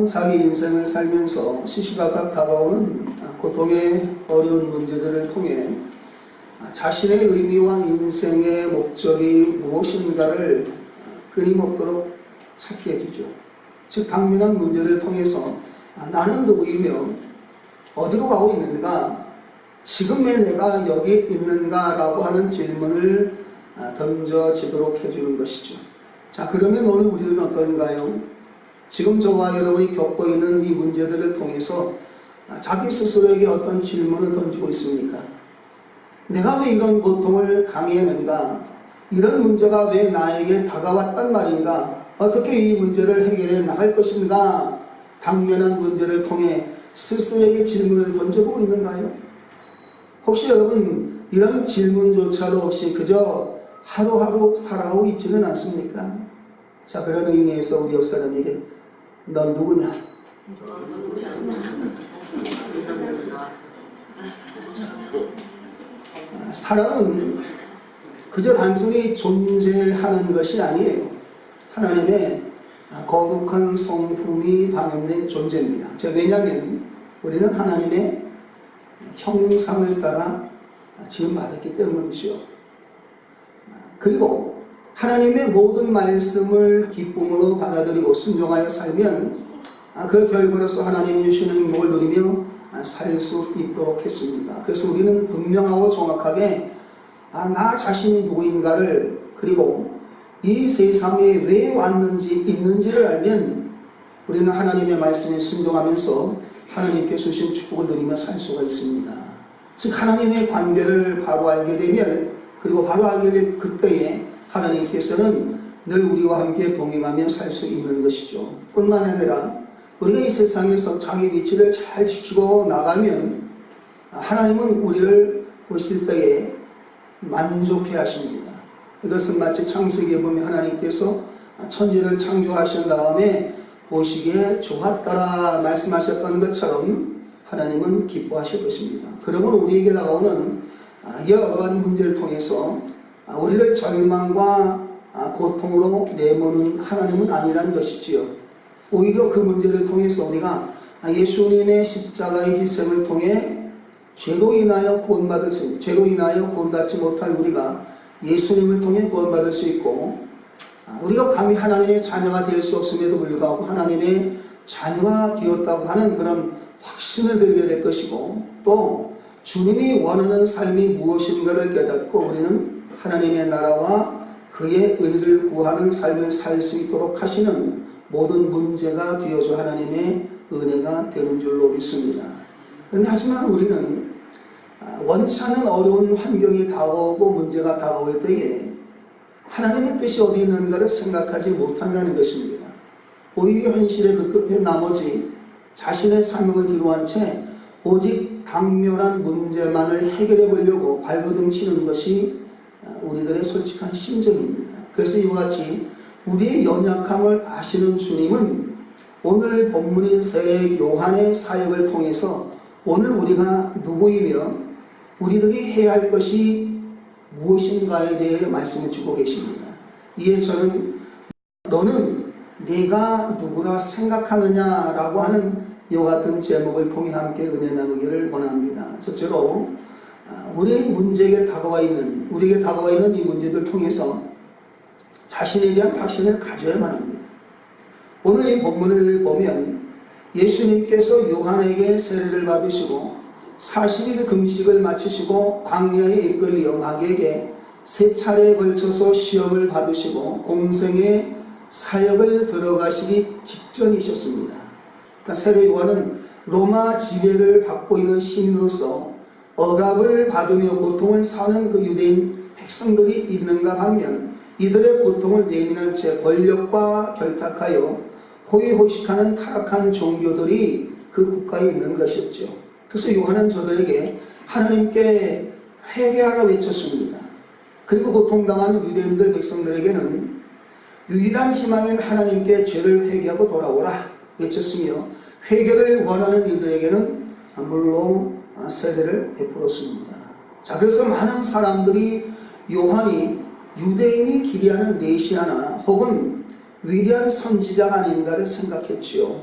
사람은 자기 인생을 살면서 시시각각 다가오는 고통의 어려운 문제들을 통해 자신의 의미와 인생의 목적이 무엇인가를 끊임없도록 찾게 해주죠. 즉 당면한 문제를 통해서 나는 누구이며 어디로 가고 있는가, 지금 왜 내가 여기 있는가 라고 하는 질문을 던져지도록 해주는 것이죠. 자, 그러면 오늘 우리들은 어떤가요? 지금 저와 여러분이 겪고 있는 이 문제들을 통해서 자기 스스로에게 어떤 질문을 던지고 있습니까? 내가 왜 이런 고통을 당해야하는가? 이런 문제가 왜 나에게 다가왔단 말인가? 어떻게 이 문제를 해결해 나갈 것인가? 당면한 문제를 통해 스스로에게 질문을 던져보고 있는가요? 혹시 여러분 이런 질문조차도 없이 그저 하루하루 살아가고 있지는 않습니까? 자, 그런 의미에서 우리 옆사람에게 넌 누구냐? 사람은 그저 단순히 존재하는 것이 아니에요. 하나님의 거룩한 성품이 반영된 존재입니다. 왜냐하면 우리는 하나님의 형상을 따라 지음받았기 때문이죠. 그리고 하나님의 모든 말씀을 기쁨으로 받아들이고 순종하여 살면 그 결과로서 하나님이 주시는 행복을 누리며 살 수 있도록 했습니다. 그래서 우리는 분명하고 정확하게 나 자신이 누구인가를, 그리고 이 세상에 왜 왔는지 있는지를 알면 우리는 하나님의 말씀에 순종하면서 하나님께 주신 축복을 누리며 살 수가 있습니다. 즉 하나님의 관계를 바로 알게 되면, 그리고 바로 알게 된 그때에 하나님께서는 늘 우리와 함께 동행하며 살 수 있는 것이죠. 뿐만 아니라 우리가 이 세상에서 자기 위치를 잘 지키고 나가면 하나님은 우리를 보실 때에 만족해 하십니다. 이것은 마치 창세기에 보면 하나님께서 천지를 창조하신 다음에 보시기에 좋았더라 말씀하셨던 것처럼 하나님은 기뻐하실 것입니다. 그러므로 우리에게 다가오는 여러가지 문제를 통해서 우리를 절망과 고통으로 내모는 하나님은 아니라는 것이지요. 오히려 그 문제를 통해서 우리가 예수님의 십자가의 희생을 통해 죄로 인하여 구원받지 못할 우리가 예수님을 통해 구원받을 수 있고, 우리가 감히 하나님의 자녀가 될 수 없음에도 불구하고 하나님의 자녀가 되었다고 하는 그런 확신을 들게 될 것이고, 또 주님이 원하는 삶이 무엇인가를 깨닫고 우리는 하나님의 나라와 그의 의를 구하는 삶을 살 수 있도록 하시는 모든 문제가 되어줘 하나님의 은혜가 되는 줄로 믿습니다. 그런데 하지만 우리는 원치 않은 어려운 환경이 다가오고 문제가 다가올 때에 하나님의 뜻이 어디 있는가를 생각하지 못한다는 것입니다. 오히려 현실에 급급해 나머지 자신의 사명을 뒤로한 채 오직 당면한 문제만을 해결해 보려고 발버둥 치는 것이 우리들의 솔직한 심정입니다. 그래서 이와 같이 우리의 연약함을 아시는 주님은 오늘 본문인 새 요한의 사역을 통해서 오늘 우리가 누구이며 우리들이 해야 할 것이 무엇인가에 대해 말씀을 주고 계십니다. 이에 저는 너는 내가 누구라 생각하느냐라고 하는 이와 같은 제목을 통해 함께 은혜 나누기를 원합니다. 첫째로 우리의 문제에게 다가와 있는, 우리에게 다가와 있는 이 문제들 통해서 자신에 대한 확신을 가져야만 합니다. 오늘 이 본문을 보면 예수님께서 요한에게 세례를 받으시고 40일 금식을 마치시고 광야에 이끌려 마귀에게 3차례에 걸쳐서 시험을 받으시고 공생의 사역을 들어가시기 직전이셨습니다. 그러니까 세례 요한은 로마 지배를 받고 있는 시민으로서 억압을 받으며 고통을 사는 그 유대인 백성들이 있는가 하면 이들의 고통을 내민한 채 권력과 결탁하여 호의호식하는 타락한 종교들이 그 국가에 있는 것이었죠. 그래서 요한은 저들에게 하나님께 회개하라 외쳤습니다. 그리고 고통당한 유대인들 백성들에게는 유일한 희망인 하나님께 죄를 회개하고 돌아오라 외쳤으며, 회개를 원하는 이들에게는 물론 세례를 베풀었습니다. 자, 그래서 많은 사람들이 요한이 유대인이 기리하는 메시아나 혹은 위대한 선지자가 아닌가를 생각했지요.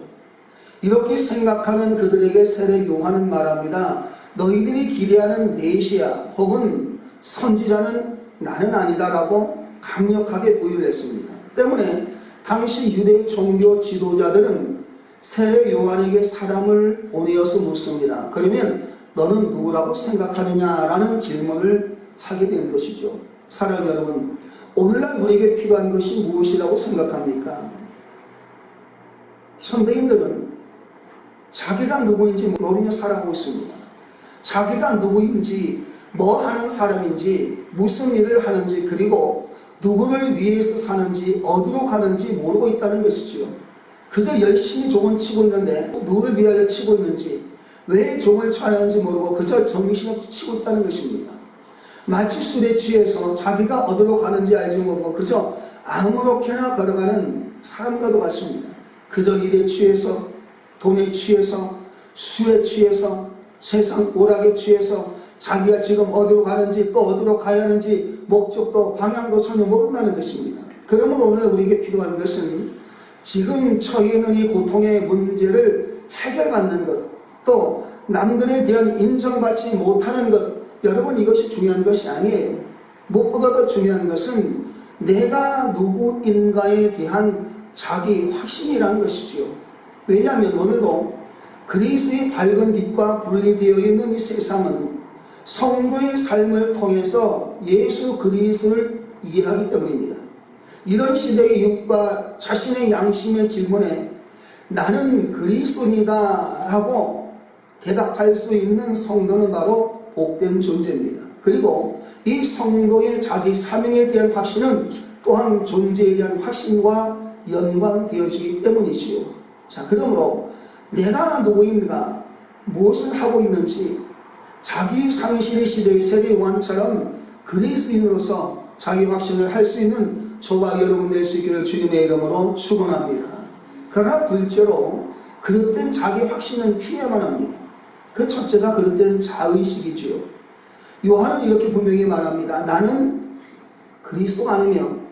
이렇게 생각하는 그들에게 세례 요한은 말합니다. 너희들이 기대하는 메시아 혹은 선지자는 나는 아니다라고 강력하게 보유를 했습니다. 때문에 당시 유대 종교 지도자들은 세례 요한에게 사람을 보내어서 묻습니다. 그러면 너는 누구라고 생각하느냐라는 질문을 하게 된 것이죠. 사랑 여러분, 오늘날 우리에게 필요한 것이 무엇이라고 생각합니까? 현대인들은 자기가 누구인지 모르며 살아가고 있습니다. 자기가 누구인지, 뭐 하는 사람인지, 무슨 일을 하는지, 그리고 누구를 위해서 사는지, 어디로 가는지 모르고 있다는 것이지요. 그저 열심히 종을 치고 있는데 누구를 위하여 치고 있는지, 왜 종을 쳐야 하는지 모르고 그저 정신없이 치고 있다는 것입니다. 마치 술에 취해서 자기가 어디로 가는지 알지 모르고 그저 아무렇게나 걸어가는 사람과도 같습니다. 그저 일에 취해서, 돈에 취해서, 술에 취해서, 세상 오락에 취해서 자기가 지금 어디로 가는지 또 어디로 가야 하는지 목적도 방향도 전혀 모른다는 것입니다. 그러므로 오늘 우리에게 필요한 것은 지금 처해 있는 이 고통의 문제를 해결받는 것, 또 남들에 대한 인정받지 못하는 것, 여러분 이것이 중요한 것이 아니에요. 무엇보다 더 중요한 것은 내가 누구인가에 대한 자기 확신이라는 것이지요. 왜냐하면 오늘도 그리스도의 밝은 빛과 분리되어 있는 이 세상은 성도의 삶을 통해서 예수 그리스도를 이해하기 때문입니다. 이런 시대의 이웃과 자신의 양심의 질문에 나는 그리스도이다 라고 대답할 수 있는 성도는 바로 복된 존재입니다. 그리고 이 성도의 자기 사명에 대한 확신은 또한 존재에 대한 확신과 연관되어지기 때문이지요. 자, 그러므로 내가 누구인가, 무엇을 하고 있는지 자기 상실의 시대의 세례 요한처럼 그리스도인으로서 자기 확신을 할 수 있는 저와 여러분 될 수 있기를 주님의 이름으로 축원합니다. 그러나 둘째로 그릇된 자기 확신은 피해야만 합니다. 그 첫째가 그릇된 자의식이지요. 요한은 이렇게 분명히 말합니다. 나는 그리스도가 아니며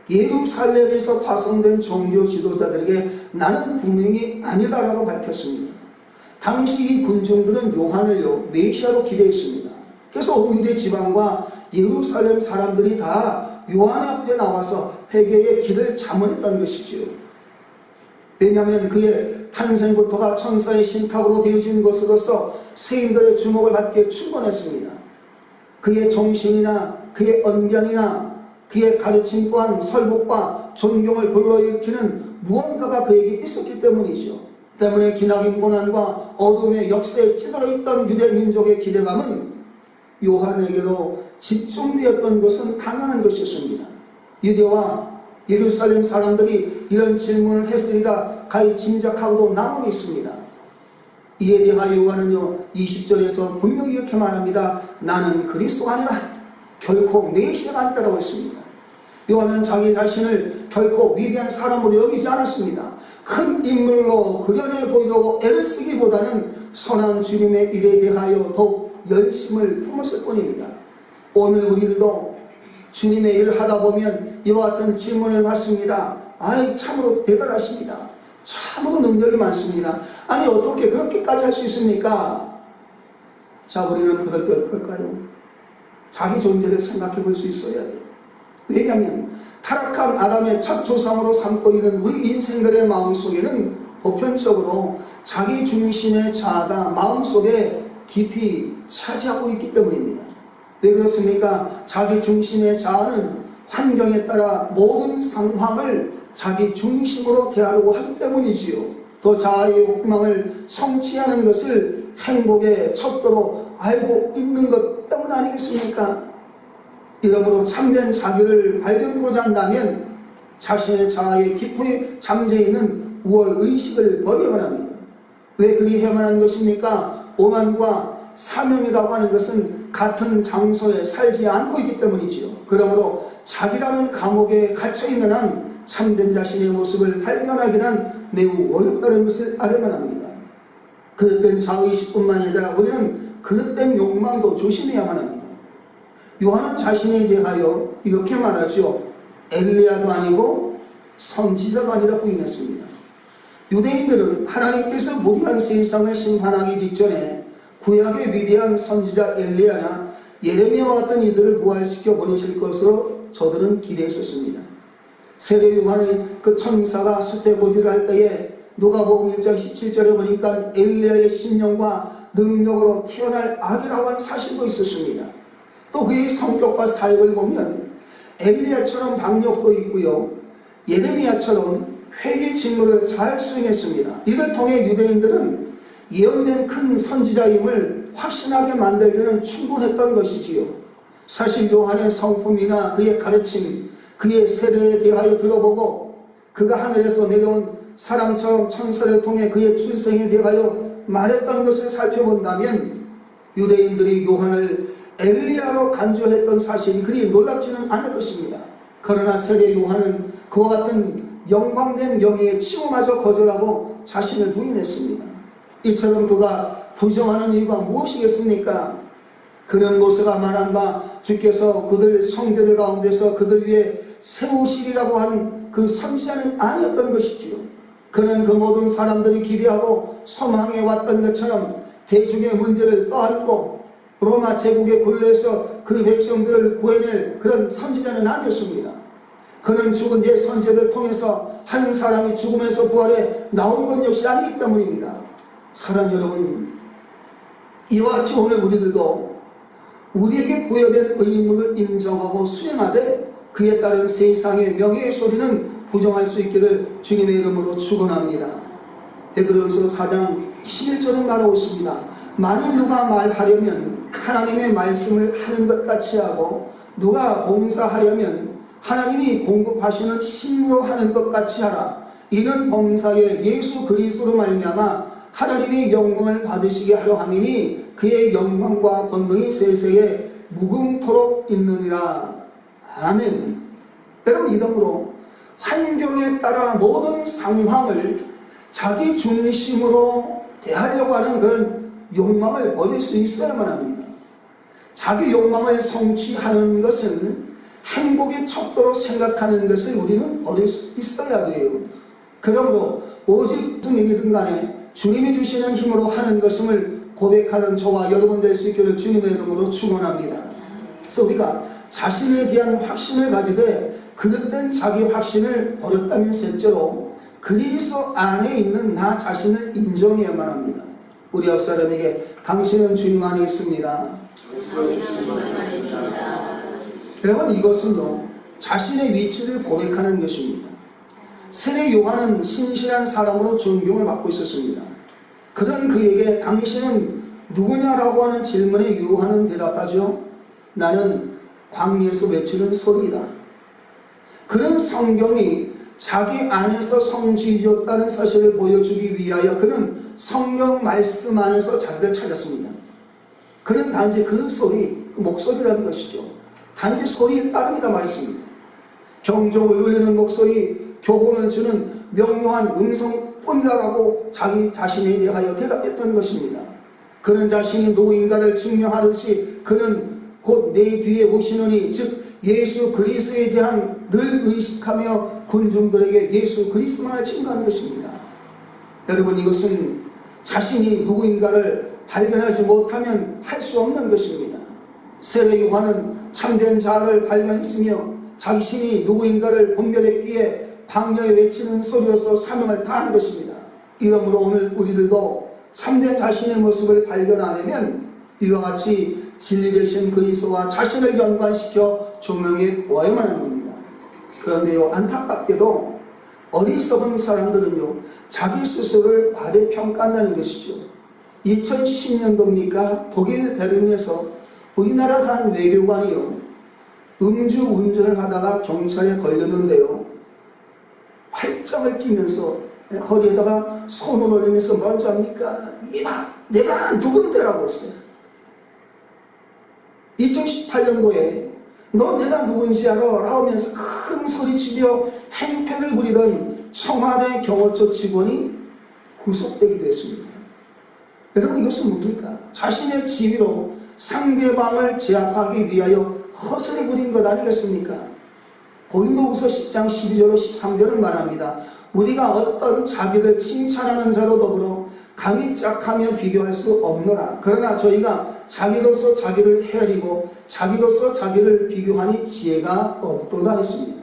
예루살렘에서 파송된 종교 지도자들에게 나는 분명히 아니다라고 밝혔습니다. 당시 이 군중들은 요한을요 메시아로 기대했습니다. 그래서 온 유대 지방과 예루살렘 사람들이 다 요한 앞에 나와서 회개의 길을 자문했다는 것이지요. 왜냐하면 그의 탄생부터가 천사의 신탁으로 되어진 것으로서 세인들의 주목을 받기에 충분했습니다. 그의 정신이나 그의 언변이나 그의 가르침 또한 설복과 존경을 불러일으키는 무언가가 그에게 있었기 때문이죠. 때문에 기나긴 고난과 어둠의 역사에 찌들어 있던 유대 민족의 기대감은 요한에게로 집중되었던 것은 당연한 것이었습니다. 유대와 예루살렘 사람들이 이런 질문을 했으리라 가히 짐작하고도 남은 있습니다. 이에 대하여 요한은요 20절에서 분명히 이렇게 말합니다. 나는 그리스도가 아니라 결코 메시아가 아니다라고 했습니다. 요한은 자기 자신을 결코 위대한 사람으로 여기지 않았습니다. 큰 인물로 그려내 보이려고 애를 쓰기보다는 선한 주님의 일에 대하여 더욱 열심을 품었을 뿐입니다. 오늘 우리들도 주님의 일을 하다 보면 이와 같은 질문을 받습니다. 아이 참으로 대단하십니다. 참으로 능력이 많습니다. 아니 어떻게 그렇게까지 할 수 있습니까? 자, 우리는 그럴 때 어떨까요? 자기 존재를 생각해 볼 수 있어야 돼요. 왜냐하면 타락한 아담의 첫 조상으로 삼고 있는 우리 인생들의 마음속에는 보편적으로 자기 중심의 자아가 마음속에 깊이 차지하고 있기 때문입니다. 왜 그렇습니까? 자기 중심의 자아는 환경에 따라 모든 상황을 자기 중심으로 대하려고 하기 때문이지요. 또 자아의 욕망을 성취하는 것을 행복의 척도로 알고 있는 것 때문 아니겠습니까? 이러므로 참된 자기를 발견하고자 한다면 자신의 자아의 깊이 잠재있는 우월의식을 버려야만 합니다. 왜 그리 해야만 하는 것입니까? 오만과 사명이라고 하는 것은 같은 장소에 살지 않고 있기 때문이지요. 그러므로 자기라는 감옥에 갇혀있는 한 참된 자신의 모습을 발견하기는 매우 어렵다는 것을 알아야만 합니다. 그릇된 자의식뿐만 아니라 우리는 그릇된 욕망도 조심해야만 합니다. 요한은 자신에 대하여 이렇게 말하죠. 엘리야도 아니고 선지자가 아니라 부인했습니다. 유대인들은 하나님께서 무리한 세상을 심판하기 직전에 구약의 위대한 선지자 엘리야나 예레미야와 같은 이들을 부활시켜 보내실 것으로 저들은 기대했었습니다. 세례 요한의 그 천사가 수태고지를 할 때에 누가복음 1장 17절에 보니까 엘리야의 심령과 능력으로 태어날 아기라고 하는 사실도 있었습니다. 또 그의 성격과 사역을 보면 엘리야처럼 박력도 있고요, 예레미야처럼 회개 직무를 잘 수행했습니다. 이를 통해 유대인들은 예언된 큰 선지자임을 확신하게 만들기는 충분했던 것이지요. 사실 요한의 성품이나 그의 가르침, 그의 세례에 대하여 들어보고 그가 하늘에서 내려온 사람처럼 천사를 통해 그의 출생에 대하여 말했던 것을 살펴본다면 유대인들이 요한을 엘리야로 간주했던 사실이 그리 놀랍지는 않을 것입니다. 그러나 세례 요한은 그와 같은 영광된 명예의 칭호마저 거절하고 자신을 부인했습니다. 이처럼 그가 부정하는 이유가 무엇이겠습니까? 그는 모세가 말한 바 주께서 그들 성제들 가운데서 그들 위해 세우시리라고 한 그 선지자는 아니었던 것이지요. 그는 그 모든 사람들이 기대하고 소망해 왔던 것처럼 대중의 문제를 떠안고 로마 제국의 굴레에서 그 백성들을 구해낼 그런 선지자는 아니었습니다. 그는 죽은 옛 선지자들 통해서 한 사람이 죽음에서 부활해 나온 것 역시 아니기 때문입니다. 사랑 여러분, 이와 같이 오늘 우리들도 우리에게 부여된 의무를 인정하고 수행하되 그에 따른 세상의 명예의 소리는 부정할 수 있기를 주님의 이름으로 축원합니다. 베드로전서 4장 11절은 말하고 있습니다. 만일 누가 말하려면 하나님의 말씀을 하는 것 같이 하고 누가 봉사하려면 하나님이 공급하시는 힘으로 하는 것 같이 하라. 이는 범사에 예수 그리스도로 말미암아 하나님의 영광을 받으시게 하려 함이니 그의 영광과 권능이 세세에 무궁토록 있느니라. 아멘. 여러분, 이러므로 환경에 따라 모든 상황을 자기 중심으로 대하려고 하는 그런 욕망을 버릴 수 있어야만 합니다. 자기 욕망을 성취하는 것은 행복의 척도로 생각하는 것을 우리는 버릴 수 있어야 돼요. 그러므로 오직 무슨 일이든 간에 주님이 주시는 힘으로 하는 것임을 고백하는 저와 여러분 될 수 있기를 주님의 이름으로 축원합니다. 그래서 우리가 자신에 대한 확신을 가지되 그릇된 자기 확신을 버렸다면 셋째로 그리스도 안에 있는 나 자신을 인정해야만 합니다. 우리 옆 사람에게 당신은 주님 안에 있습니다. 여러분, 이것은요 자신의 위치를 고백하는 것입니다. 세례 요한은 신실한 사람으로 존경을 받고 있었습니다. 그런 그에게 당신은 누구냐라고 하는 질문에 요한은 대답하죠. 나는 광야에서 외치는 소리이다. 그런 성경이 자기 안에서 성취되었다는 사실을 보여주기 위하여 그는 성경 말씀 안에서 자기를 찾았습니다. 그는 단지 그 소리, 그 목소리라는 것이죠. 단지 소리에 따릅니다 말씀입니다. 경종을 울리는 목소리, 교훈을 주는 명료한 음성뿐이라고 자기 자신에 대하여 대답했던 것입니다. 그는 자신이 누구인가를 증명하듯이 그는 곧 내 뒤에 오시느니 즉 예수 그리스도에 대한 늘 의식하며 군중들에게 예수 그리스도만을 증거한 것입니다. 여러분, 이것은 자신이 누구인가를 발견하지 못하면 할 수 없는 것입니다. 세례 요한은 참된 자아를 발견했으며 자신이 누구인가를 분별했기에 광야에 외치는 소리로서 사명을 다한 것입니다. 이러므로 오늘 우리들도 참된 자신의 모습을 발견하려면 이와 같이 진리 되신 그리스도와 자신을 연관시켜 조명해 보아야만 하는 겁니다. 그런데요, 안타깝게도 어리석은 사람들은요 자기 스스로를 과대평가한다는 것이죠. 2010년도입니까? 독일 베를린에서 우리나라 한 외교관이요 음주 운전을 하다가 경찰에 걸렸는데요, 팔짱을 끼면서 허리에다가 손을 올리면서 먼저 합니까? 이봐, 내가 누군데라고 했어요. 2018년도에 너 내가 누군지 알아? 라면서 큰 소리치며 행패를 부리던 청와대 경호처 직원이 구속되기도 했습니다. 여러분, 이것은 뭡니까? 자신의 지위로 상대방을 제압하기 위하여 허세를 부린 것 아니겠습니까? 고린도후서 10장 12절로 13절은 말합니다. 우리가 어떤 자기를 칭찬하는 자로 더불어 감히 짝하며 비교할 수 없노라. 그러나 저희가 자기로서 자기를 헤아리고 자기로서 자기를 비교하니 지혜가 없도다 했습니다.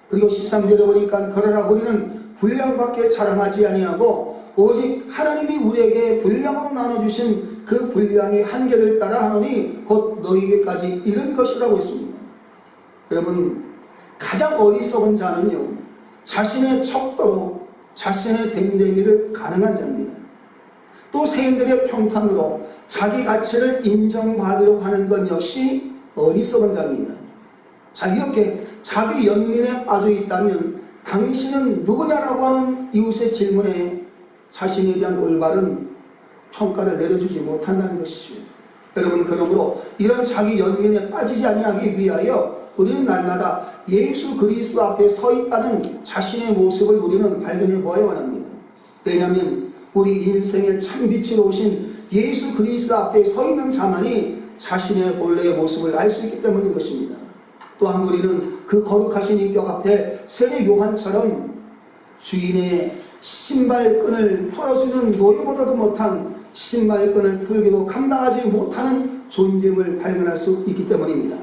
그리고 13절에 보니까 그러나 우리는 분량밖에 자랑하지 아니하고 오직 하나님이 우리에게 분량으로 나눠주신 그 분량의 한계를 따라 하노니 곧 너희에게까지 이른 것이라고 했습니다. 여러분, 가장 어리석은 자는요, 자신의 척도로 자신의 됨됨이를 가능한 자입니다. 또 세인들의 평판으로 자기 가치를 인정받으려고 하는 것 역시 어리석은 자입니다. 자, 이렇게 자기 연민에 빠져 있다면 당신은 누구냐라고 하는 이웃의 질문에 자신에 대한 올바른 평가를 내려주지 못한다는 것이죠. 여러분, 그러므로 이런 자기 연민에 빠지지 아니하기 위하여 우리는 날마다 예수 그리스도 앞에 서 있다는 자신의 모습을 우리는 발견해 보아야 합니다. 왜냐하면 우리 인생의 참빛으로 오신 예수 그리스도 앞에 서 있는 자만이 자신의 본래의 모습을 알 수 있기 때문인 것입니다. 또한 우리는 그 거룩하신 인격 앞에 세례 요한처럼 주인의 신발끈을 풀어주는 노예보다도 못한 신발끈을 풀기도 감당하지 못하는 존재임을 발견할 수 있기 때문입니다.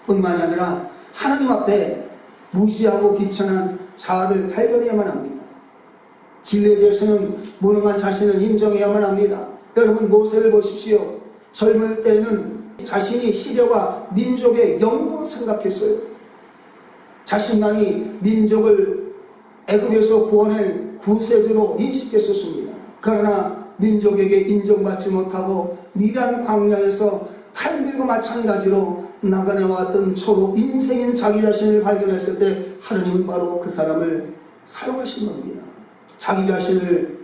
뿐만이 아니라 하나님 앞에 무지하고 비천한 자아를 발견해야만 합니다. 진리에 대해서는 무능한 자신을 인정해야만 합니다. 여러분, 모세를 보십시오. 젊을 때는 자신이 시대와 민족의 영웅으로 생각했어요. 자신만이 민족을 애굽에서 구원할 구세주로 인식했었습니다. 그러나 민족에게 인정받지 못하고 미디안 광야에서 칼밀과 마찬가지로 나그네와 같은 초로 인생인 자기 자신을 발견했을 때 하나님은 바로 그 사람을 사용하신 겁니다. 자기 자신을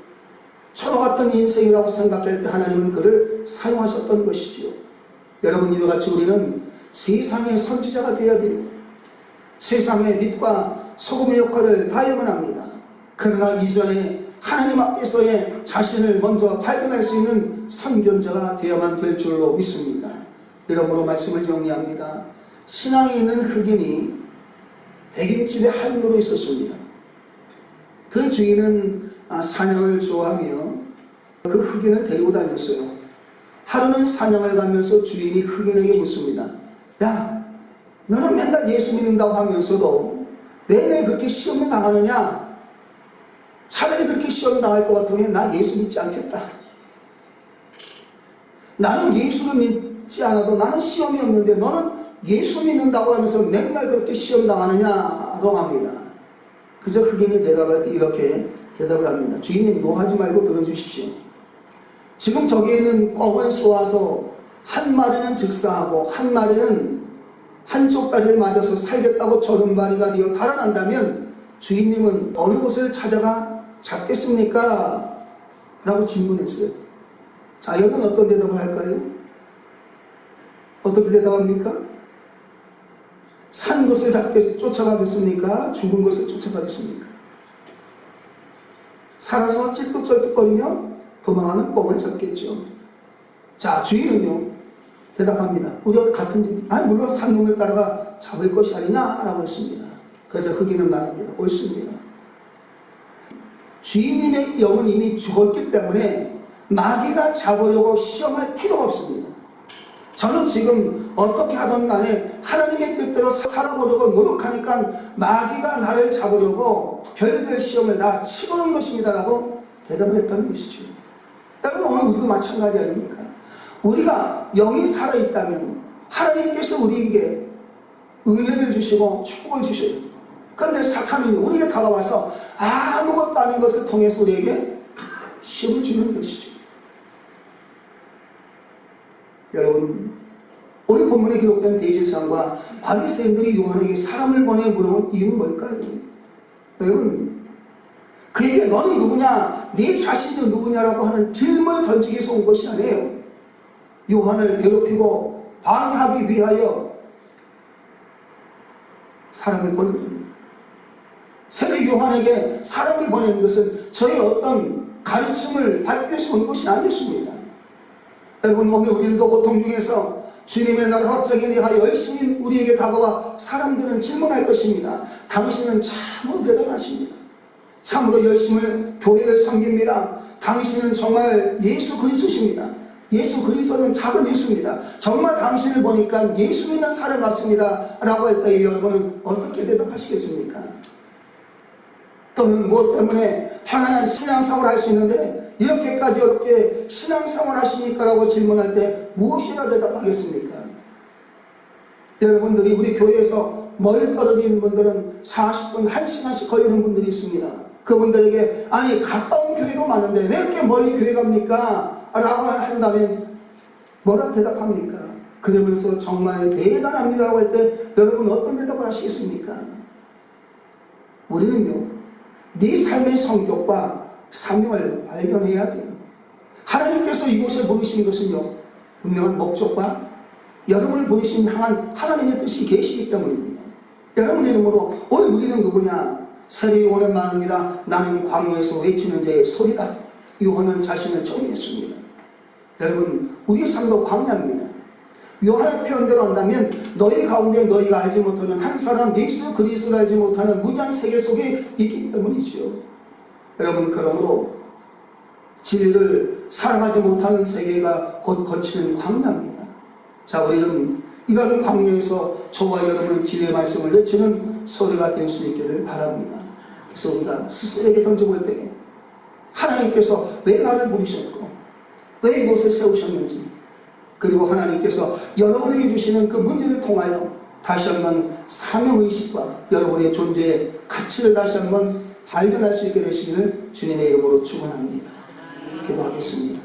초로 같은 인생이라고 생각할 때 하나님은 그를 사용하셨던 것이지요. 여러분, 이와 같이 우리는 세상의 선지자가 되어야 돼요. 세상의 빛과 소금의 역할을 다해야만 합니다. 그러나 이전에 하나님 앞에서의 자신을 먼저 발견할 수 있는 선견자가 되어야만 될 줄로 믿습니다. 이러므로 말씀을 정리합니다. 신앙이 있는 흑인이 백인집에 할인으로 있었습니다. 그 주인은 사냥을 좋아하며 그 흑인을 데리고 다녔어요. 하루는 사냥을 가면서 주인이 흑인에게 묻습니다. 야, 너는 맨날 예수 믿는다고 하면서도 매일 그렇게 시험을 당하느냐? 차라리 그렇게 시험 당할 것 같으면 나 예수 믿지 않겠다. 나는 예수를 믿지 않아도 나는 시험이 없는데 너는 예수 믿는다고 하면서 맨날 그렇게 시험 당하느냐고 합니다. 그저 흑인이 대답할 때 이렇게 대답을 합니다. 주인님, 노하지 말고 들어주십시오. 지금 저기에 있는 꿩을 쏘아서 한 마리는 즉사하고 한 마리는 한쪽 다리를 맞아서 살겠다고 저른바리가 되어 달아난다면 주인님은 어느 곳을 찾아가 잡겠습니까? 라고 질문했어요. 자, 여러분 어떤 대답을 할까요? 어떻게 대답합니까? 산 곳을 쫓아가겠습니까? 죽은 곳을 쫓아가겠습니까? 살아서 찔뚝쩔뚝거리며 도망하는 꿩을 잡겠죠. 자, 주인은요 대답합니다. 우리가 같은 집, 물론 산놈을 따라가 잡을 것이 아니냐라고 했습니다. 그래서 흑인은 말합니다. 옳습니다. 주인님의 영은 이미 죽었기 때문에 마귀가 잡으려고 시험할 필요가 없습니다. 저는 지금 어떻게 하든 간에 하나님의 뜻대로 살아보려고 노력하니까 마귀가 나를 잡으려고 별별 시험을 다 치고는 것입니다 라고 대답을 했다는 것이죠. 여러분, 오늘 우리도 마찬가지 아닙니까? 우리가 영이 살아있다면 하나님께서 우리에게 은혜를 주시고 축복을 주셔요. 그런데 사탄은 우리에게 다가와서 아무것도 아닌 것을 통해서 우리에게 시험을 주는 것이죠. 여러분, 오늘 본문에 기록된 대제사장과 바리새인들이 요한에게 사람을 보내 물어본 이유는 뭘까요? 여러분, 그에게 너는 누구냐, 네 자신이 누구냐라고 하는 질문을 던지기 위해서 온 것이 아니에요. 요한을 괴롭히고 방해하기 위하여 사람을 보낸 겁니다. 세례 요한에게 사람을 보낸 것은 저의 어떤 가르침을 받기 위해서 온 것이 아니었습니다. 여러분, 오늘 우리도 고통 중에서 주님의 나라 확장에 대하여 열심히 우리에게 다가와 사람들은 질문할 것입니다. 당신은 참으로 대단하십니다. 참으로 열심히 교회를 섬깁니다. 당신은 정말 예수 그리스도십니다. 예수 그리스도는 작은 예수입니다. 정말 당신을 보니까 예수 믿는 사람 같습니다 라고 할 때 여러분은 어떻게 대답하시겠습니까? 또는 무엇 때문에 편안한 신앙생활을 할 수 있는데 이렇게까지 어렵게 신앙생활을 하십니까? 라고 질문할 때 무엇이라 대답하겠습니까? 여러분들이 우리 교회에서 멀리 떨어져 있는 분들은 40분, 1시간씩 걸리는 분들이 있습니다. 그분들에게 아니 가까운 교회도 많은데 왜 이렇게 멀리 교회 갑니까? 라고 한다면 뭐라 대답합니까? 그러면서 정말 대단합니다라고 할 때 여러분 어떤 대답을 하시겠습니까? 우리는요, 네 삶의 성격과 사명을 발견해야 돼요. 하나님께서 이곳에 부르신 것은요, 분명한 목적과 여러분을 부르신 향한 하나님의 뜻이 계시기 때문입니다. 여러분의 이름으로 오늘 우리는 누구냐? 세례 요한은 말합니다. 나는 광야에서 외치는 자의 소리다. 요한은 자신을 정의했습니다. 여러분, 우리의 삶도 광야입니다. 요한의 표현대로 한다면 너희 가운데 너희가 알지 못하는 한 사람 예수 그리스도를 알지 못하는 무지한 세계 속에 있기 때문이죠. 여러분, 그러므로 진리를 사랑하지 못하는 세계가 곧 거치는 광야입니다. 자, 우리는 이런 광야에서 저와 여러분은 진리의 말씀을 외치는 소리가 될 수 있기를 바랍니다. 그래서 우리가 스스로에게 던져볼 때에 하나님께서 왜 나를 부르셨고 왜 이곳에 세우셨는지, 그리고 하나님께서 여러분에게 주시는 그 문제를 통하여 다시 한번 사명의식과 여러분의 존재의 가치를 다시 한번 발견할 수 있게 되시기를 주님의 이름으로 축원합니다. 기도하겠습니다.